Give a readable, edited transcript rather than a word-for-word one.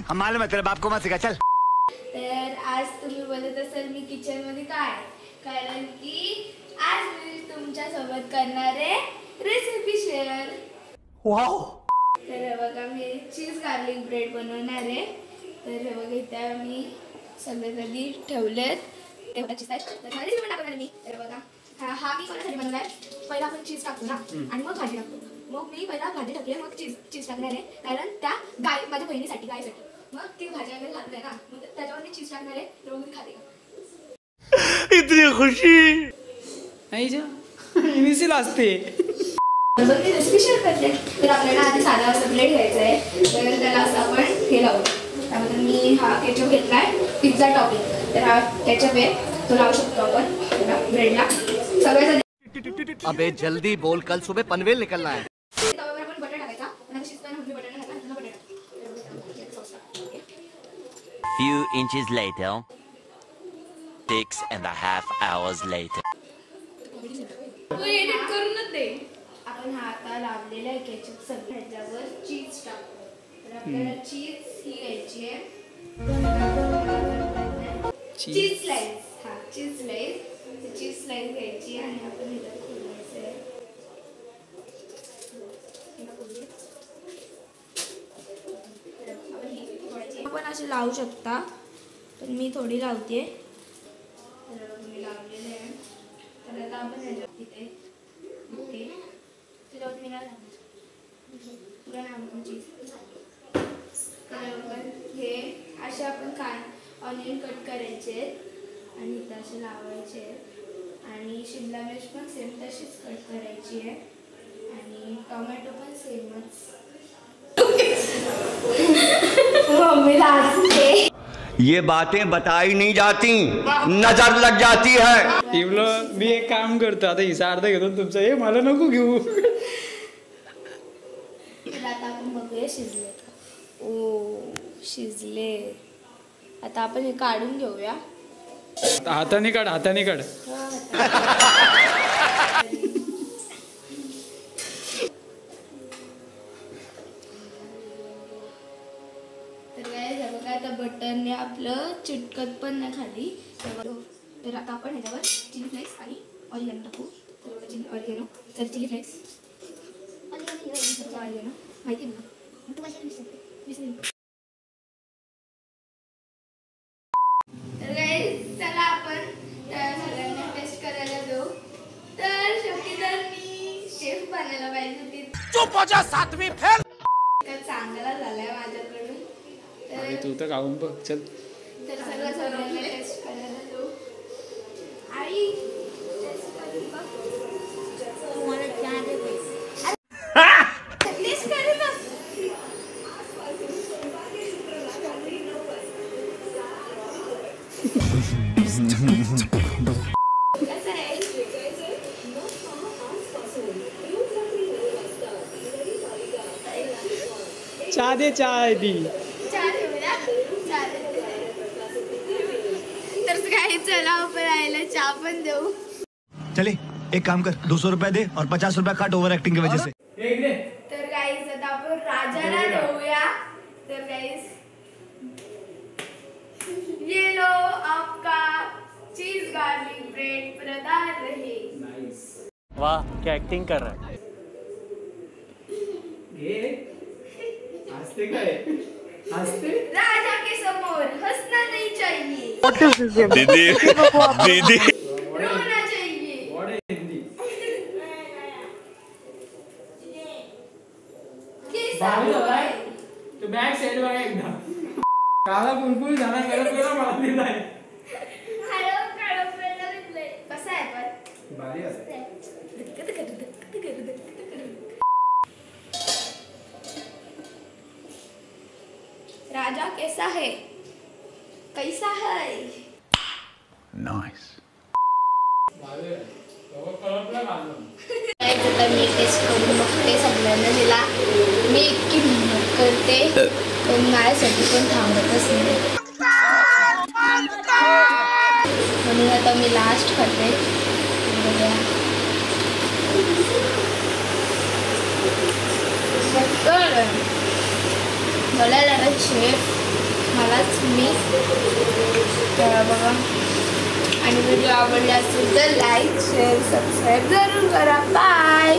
हम मालूम है तेरे बाप को मत सिखा चल। तर आज तुम्ही बोलत असाल मी किचन मध्ये काय, कारण की आज मी तुमच्या सोबत करणार आहे रेसिपी शेअर। वाव। तर बघा मी चीज गार्लिक ब्रेड बनवणार आहे। तर हे बघा इथे मी सगळे आधी ठेवलेत, तेवढा चीज आहे तर रेसिपी पण टाकणार मी। तर बघा हा मी कोणासाठी बनवलाय, पहिला आपण चीज टाकतो ना आणि मग भाजी टाकतो। मग मी पहिला भाजी टाकली मग चीज टाकणार आहे, कारण त्या गाय माझ्या बहिणीसाठी गायसाठी मग ती भाजी वगैरे घालते ना, मग त्याच्यावर मी चीज टाकणार आहे, तर मग मी खाते का इतनी खुशी नाही जा इनिशियल असते। तर मी रेसिपी शेअर करते। तर आपल्याला आधी साधा असं प्लेट घ्यायचं आहे, तर त्याला असं आपण हे लावू। त्यामध्ये मी हा केचप घेतलाय पिझ्झा टॉपिंग, तर हा केचप आहे तो लावू शकतो आपण ब्रेडला सगळ्यात। अबे जल्दी बोल, कल सुबह पनवेल निकलना है। तव्यावर आपण बटर टाकायचा आणि शिजताना म्हणजे बटर टाकायचा आणि butter Few inches later, 6.5 hours later. Edit करूनच दे। आपण हा आता लावलेला आहे केचप सगळ्यावर चीज टाकू। तर आपल्याला चीज ही घ्यायची आहे, चीज स्लाइस। हा चीज स्लाइस घ्यायची आणि आपण ह्याच्यात खोलायचं आहे। आपण असे लावू शकता, तर मी थोडी लावते। मी लावलेले आहे, तर आता आपण ह्याच्यात इथे त्याच्यावर मी नाही लावणार पुरा नाव चीज। तर हे असे आपण ऑनियन कट करायचे आणि इथं असे लावायचे आणि शिमला मिर्च पण सेम तशीच कट करायची आहे आणि टोमॅटो पण सेमच। मम्मीला हसते, ये बातें बताई नहीं जाती, नजर लग जाती है। इवलं मी एक काम करतो आता, हिचा अर्धा घेतो तुमचा, हे मला नको घेऊ। तर आता आपण बघूया शिजले का। ओ शिजले, आता आपण हे काढून घेऊया। हाताने काढ, हाताने काढ। तर काय झालं काय, आता बटरने आपलं चिटकत पण नाही खाली। तर आता आपण ह्याच्यावर चिली फ्लेक्स आणि ऑरिगॅनो टाकू। तर ऑरिगॅनो, तर चिली फ्लेक्स ऑरिगॅनो माहिती ना तू कशी विसरली। तर काय चला आपण सगळ्यांना टेस्ट करायला जाऊ। तर शेवटी तर मी शेफ बनायला पाहिजे होती। चुप हो जा सातवीं फेल। चांगला झालाय माझ्याकडून, आणि तू तर खाऊन बघ चल। तर सगळ्यांना टेस्ट करायला जाऊ। आई टेस्ट करून बघ, तुम्हाला चहा दे टेस्ट करून बघ। कसं आहे? चहा दे, चहा आहे ती। चहा ठेवूया, चहा दे। तर काय चला आपण आईला चहा पण देऊ। चले एक काम कर, 200 रुपए दे और 50 रुपए काट ओवर एक्टिंग की वजह से। तर गाईस आता आपण राजाला देऊया। तर गाईस ये लो आपका चीज गार्लिक ब्रेड प्रदान रहे। वाह क्या एक्टिंग कर रहा है। हसते काय, हसते। राजा के समोर हंसना नहीं चाहिए, दीदी रोना चाहिए। तू बॅक साइड बघा एकदा, काला बुलबुल झाला गरम मला दिलाय। कसा आहे पण भारी असते। राजा कैसा है, कैसा है? नाइस। आता मी टेस्ट करून बघते, सगळ्यांना दिला। मी इतकी मेहनत करते पण माझ्यासाठी पण थांबतच नाही, म्हणून आता मी लास्ट खाते। बनवलेला आहे शेफ मलाच मी. तर बघा आणि व्हिडिओ आवडला असेल तर लाईक शेअर सबस्क्राईब जरूर करा. बाय.